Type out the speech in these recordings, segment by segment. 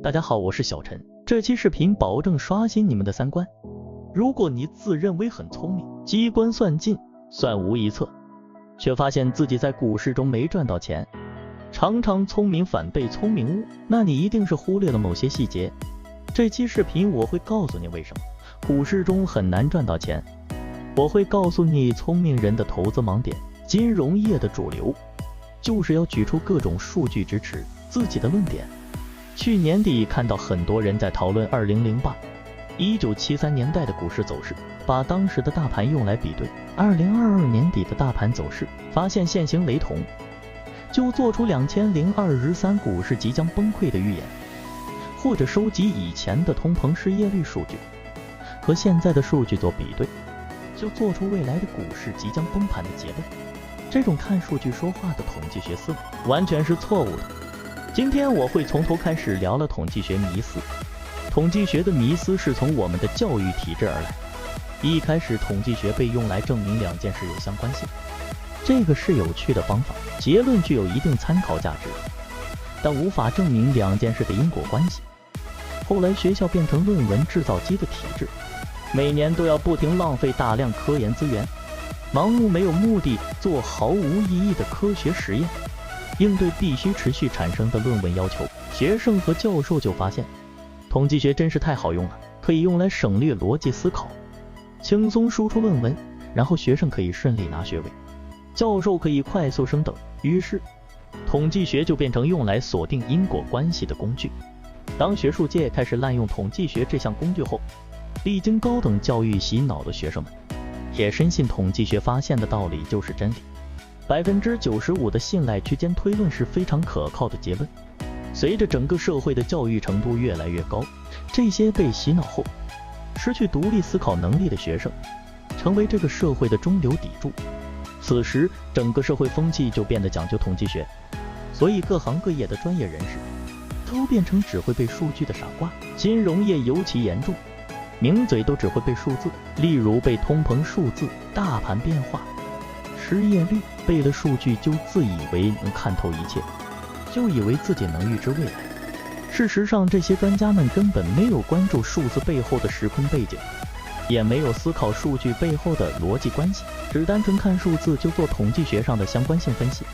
大家好，我是小陈，这期视频保证刷新你们的三观。如果你自认为很聪明，机关算尽，算无一策，却发现自己在股市中没赚到钱，常常聪明反被聪明误，那你一定是忽略了某些细节。这期视频我会告诉你为什么股市中很难赚到钱，我会告诉你聪明人的投资盲点。金融业的主流就是要举出各种数据支持自己的论点。去年底看到很多人在讨论2008、1973年代的股市走势，把当时的大盘用来比对2022年底的大盘走势，发现现形雷同，就做出2023股市即将崩溃的预言，或者收集以前的通膨失业率数据和现在的数据做比对，就做出未来的股市即将崩盘的结论。这种看数据说话的统计学思维完全是错误的。今天我会从头开始聊了统计学迷思。统计学的迷思是从我们的教育体制而来。一开始统计学被用来证明两件事有相关性，这个是有趣的方法，结论具有一定参考价值，但无法证明两件事的因果关系。后来学校变成论文制造机的体制，每年都要不停浪费大量科研资源，盲目没有目的做毫无意义的科学实验，应对必须持续产生的论文要求。学生和教授就发现统计学真是太好用了，可以用来省略逻辑思考，轻松输出论文，然后学生可以顺利拿学位，教授可以快速升等。于是统计学就变成用来锁定因果关系的工具。当学术界开始滥用统计学这项工具后，历经高等教育洗脑的学生们也深信统计学发现的道理就是真理。95%的信赖区间推论是非常可靠的结论。随着整个社会的教育程度越来越高，这些被洗脑后失去独立思考能力的学生成为这个社会的中流砥柱。此时整个社会风气就变得讲究统计学，所以各行各业的专业人士都变成只会背数据的傻瓜。金融业尤其严重，名嘴都只会背数字，例如背通膨数字、大盘变化、失业率，背了数据就自以为能看透一切，就以为自己能预知未来。事实上，这些专家们根本没有关注数字背后的时空背景，也没有思考数据背后的逻辑关系，只单纯看数字就做统计学上的相关性分析，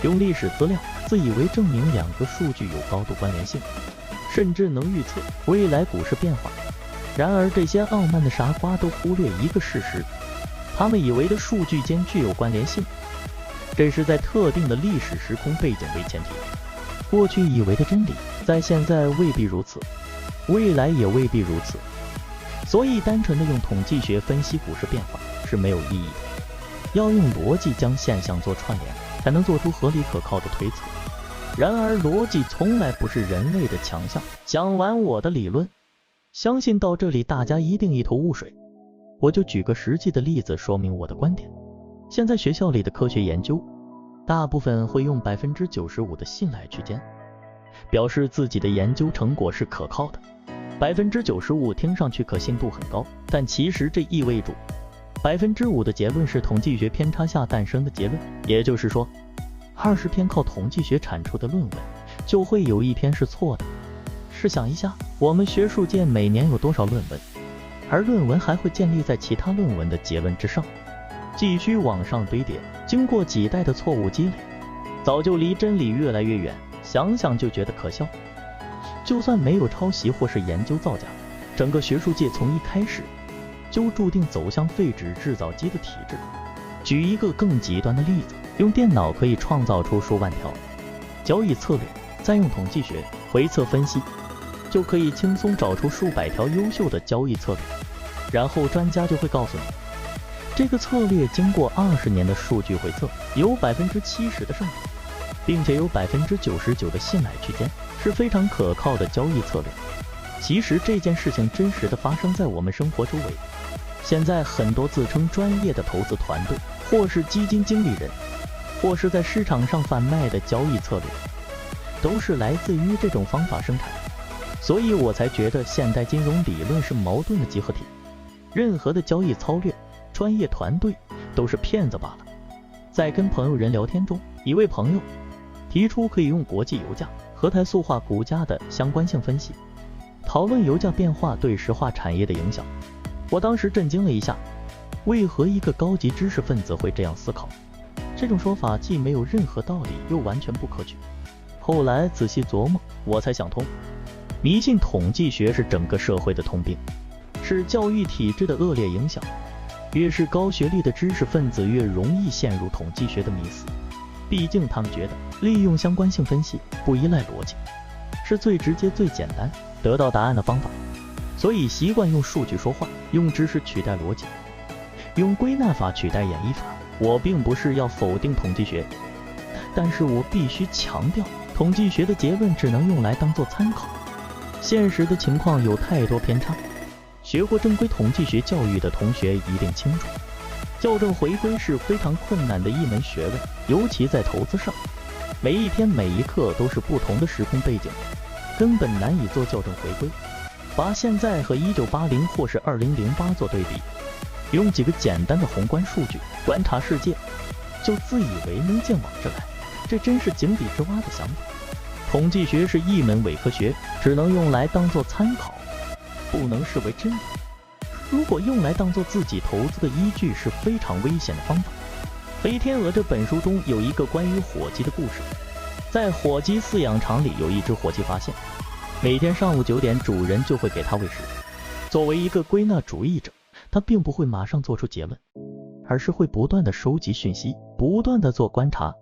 用历史资料自以为证明两个数据有高度关联性，甚至能预测未来股市变化。然而这些傲慢的傻瓜都忽略一个事实，他们以为的数据间具有关联性，这是在特定的历史时空背景为前提。过去以为的真理，在现在未必如此，未来也未必如此。所以单纯的用统计学分析股市变化是没有意义的，要用逻辑将现象做串联，才能做出合理可靠的推测。然而逻辑从来不是人类的强项。讲完我的理论，相信到这里大家一定一头雾水，我就举个实际的例子说明我的观点。现在学校里的科学研究大部分会用95%的信赖区间，表示自己的研究成果是可靠的。95%听上去可信度很高，但其实这意味着5%的结论是统计学偏差下诞生的结论。也就是说，20篇靠统计学产出的论文就会有1篇是错的。试想一下，我们学术界每年有多少论文，而论文还会建立在其他论文的结论之上，继续往上堆叠，经过几代的错误积累，早就离真理越来越远。想想就觉得可笑。就算没有抄袭或是研究造假，整个学术界从一开始就注定走向废纸制造机的体制。举一个更极端的例子，用电脑可以创造出数万条交易策略，再用统计学回测分析，就可以轻松找出数百条优秀的交易策略。然后专家就会告诉你，这个策略经过20年的数据回测，有70%的胜率，并且有99%的信赖区间，是非常可靠的交易策略。其实这件事情真实的发生在我们生活周围。现在很多自称专业的投资团队，或是基金经理人，或是在市场上贩卖的交易策略，都是来自于这种方法生产。所以我才觉得现代金融理论是矛盾的集合体。任何的交易操略、专业团队都是骗子罢了。在跟朋友人聊天中，一位朋友提出可以用国际油价和台塑化股价的相关性分析，讨论油价变化对石化产业的影响。我当时震惊了一下，为何一个高级知识分子会这样思考？这种说法既没有任何道理，又完全不可取。后来仔细琢磨，我才想通，迷信统计学是整个社会的通病，是教育体制的恶劣影响。越是高学历的知识分子，越容易陷入统计学的迷思。毕竟他们觉得利用相关性分析，不依赖逻辑，是最直接最简单得到答案的方法，所以习惯用数据说话，用知识取代逻辑，用归纳法取代演绎法。我并不是要否定统计学，但是我必须强调，统计学的结论只能用来当做参考，现实的情况有太多偏差。学过正规统计学教育的同学一定清楚，校正回归是非常困难的一门学问，尤其在投资上，每一天每一刻都是不同的时空背景，根本难以做校正回归。把现在和1980或是2008做对比，用几个简单的宏观数据观察世界，就自以为能见往之来，这真是井底之蛙的想法。统计学是一门伪科学，只能用来当做参考，不能视为真理。如果用来当做自己投资的依据，是非常危险的方法。《飞天鹅》这本书中有一个关于火鸡的故事，在火鸡饲养场里，有一只火鸡发现，每天上午9点，主人就会给它喂食。作为一个归纳主义者，他并不会马上做出结论，而是会不断的收集讯息，不断的做观察。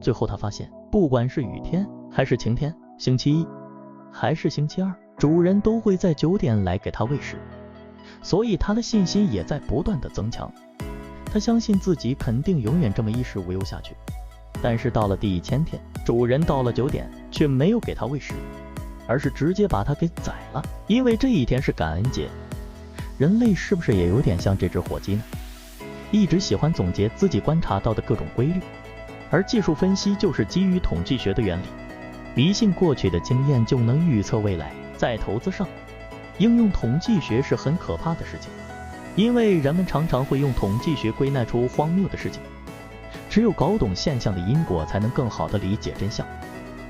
最后他发现，不管是雨天还是晴天，星期一还是星期二，主人都会在9点来给他喂食，所以他的信心也在不断的增强。他相信自己肯定永远这么衣食无忧下去。但是到了第1000天，主人到了9点却没有给他喂食，而是直接把他给宰了，因为这一天是感恩节。人类是不是也有点像这只火鸡呢？一直喜欢总结自己观察到的各种规律，而技术分析就是基于统计学的原理。迷信过去的经验就能预测未来，在投资上应用统计学是很可怕的事情，因为人们常常会用统计学归纳出荒谬的事情。只有搞懂现象的因果，才能更好地理解真相，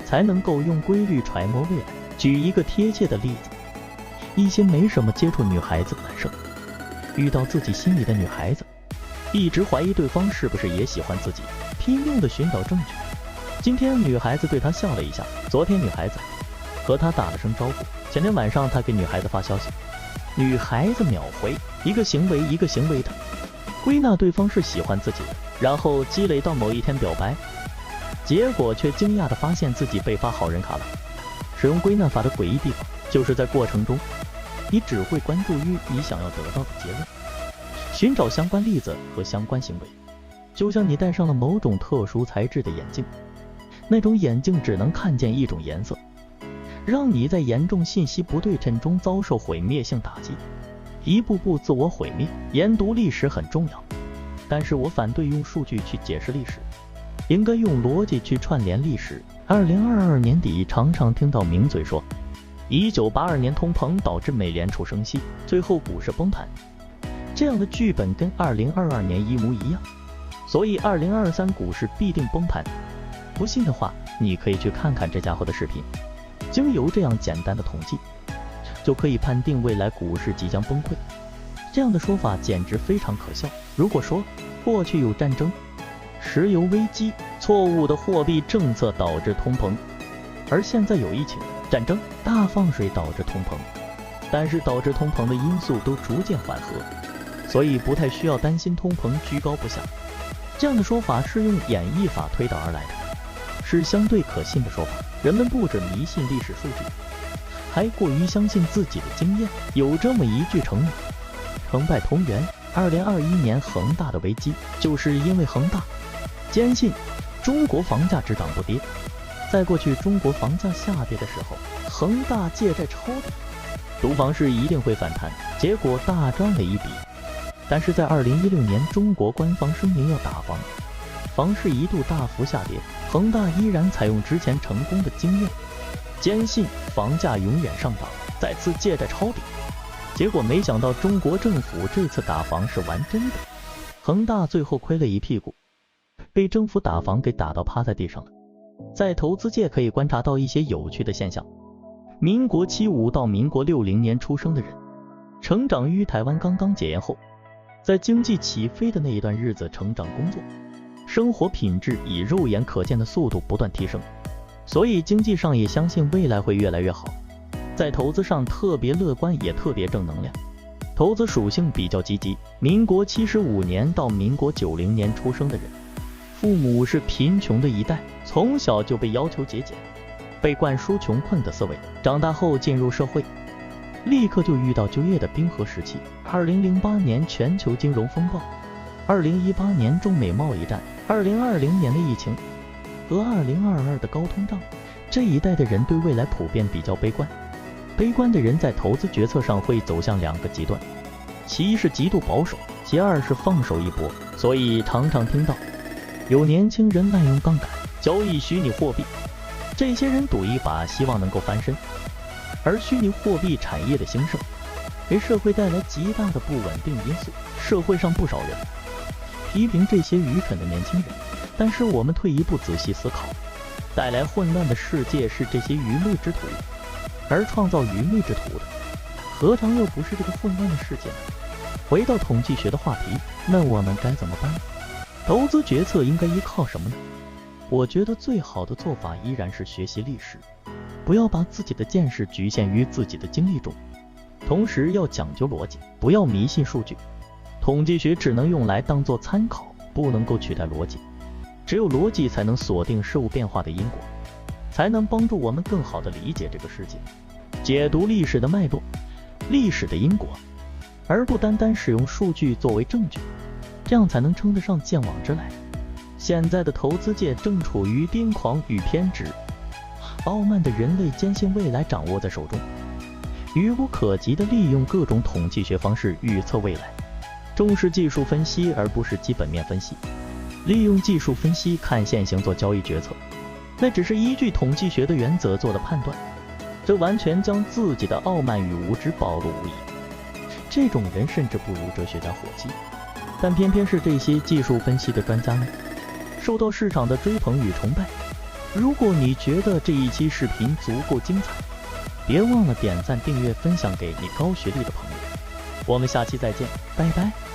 才能够用规律揣摩未来。举一个贴切的例子，一些没什么接触女孩子的男生，遇到自己心仪的女孩子，一直怀疑对方是不是也喜欢自己，拼命地寻找证据。今天女孩子对他笑了一下，昨天女孩子和他打了声招呼，前天晚上他给女孩子发消息，女孩子秒回，一个行为一个行为的归纳对方是喜欢自己的，然后积累到某一天表白，结果却惊讶地发现自己被发好人卡了。使用归纳法的诡异地方，就是在过程中你只会关注于你想要得到的结论，寻找相关例子和相关行为，就像你戴上了某种特殊材质的眼镜，那种眼镜只能看见一种颜色，让你在严重信息不对称中遭受毁灭性打击，一步步自我毁灭。研读历史很重要，但是我反对用数据去解释历史，应该用逻辑去串联历史。2022年底常常听到名嘴说1982年通膨导致美联储升息，最后股市崩盘，这样的剧本跟2022年一模一样，所以2023股市必定崩盘。不信的话，你可以去看看这家伙的视频，经由这样简单的统计，就可以判定未来股市即将崩溃。这样的说法简直非常可笑。如果说过去有战争、石油危机、错误的货币政策导致通膨，而现在有疫情、战争、大放水导致通膨，但是导致通膨的因素都逐渐缓和，所以不太需要担心通膨居高不下。这样的说法是用演绎法推导而来的，是相对可信的说法。人们不止迷信历史数据，还过于相信自己的经验。有这么一句成语，成败同源。2021年恒大的危机，就是因为恒大坚信中国房价只涨不跌，在过去中国房价下跌的时候，恒大借债抄底，读房市一定会反弹，结果大赚了一笔。但是在2016年，中国官方声明要打房，房市一度大幅下跌，恒大依然采用之前成功的经验，坚信房价永远上涨，再次借债抄底。结果没想到中国政府这次打房是玩真的，恒大最后亏了一屁股，被政府打房给打到趴在地上了。在投资界可以观察到一些有趣的现象。民国75到民国60年出生的人，成长于台湾刚刚解严后，在经济起飞的那一段日子成长工作，生活品质以肉眼可见的速度不断提升，所以经济上也相信未来会越来越好。在投资上特别乐观，也特别正能量，投资属性比较积极。民国75年到民国90年出生的人，父母是贫穷的一代，从小就被要求节俭，被灌输穷困的思维，长大后进入社会，立刻就遇到就业的冰河时期。2008年全球金融风暴，2018年中美贸易战，2020年的疫情和2022的高通胀，这一代的人对未来普遍比较悲观。悲观的人在投资决策上会走向两个极端，其一是极度保守，其二是放手一搏。所以常常听到有年轻人滥用杠杆，交易虚拟货币，这些人赌一把，希望能够翻身。而虚拟货币产业的兴盛，给社会带来极大的不稳定因素。社会上不少人批评这些愚蠢的年轻人，但是我们退一步仔细思考，带来混乱的世界是这些愚昧之徒，而创造愚昧之徒的，何尝又不是这个混乱的世界呢？回到统计学的话题，那我们该怎么办呢？投资决策应该依靠什么呢？我觉得最好的做法依然是学习历史，不要把自己的见识局限于自己的经历中，同时要讲究逻辑，不要迷信数据。统计学只能用来当作参考，不能够取代逻辑。只有逻辑才能锁定事物变化的因果，才能帮助我们更好地理解这个世界，解读历史的脉络，历史的因果，而不单单使用数据作为证据，这样才能称得上见往知来。现在的投资界正处于癫狂与偏执，傲慢的人类坚信未来掌握在手中，愚不可及地利用各种统计学方式预测未来，重视技术分析而不是基本面分析，利用技术分析看现行做交易决策，那只是依据统计学的原则做的判断，这完全将自己的傲慢与无知暴露无遗。这种人甚至不如哲学家火鸡，但偏偏是这些技术分析的专家呢，受到市场的追捧与崇拜。如果你觉得这一期视频足够精彩，别忘了点赞、订阅、分享给你高学历的朋友。我们下期再见，拜拜。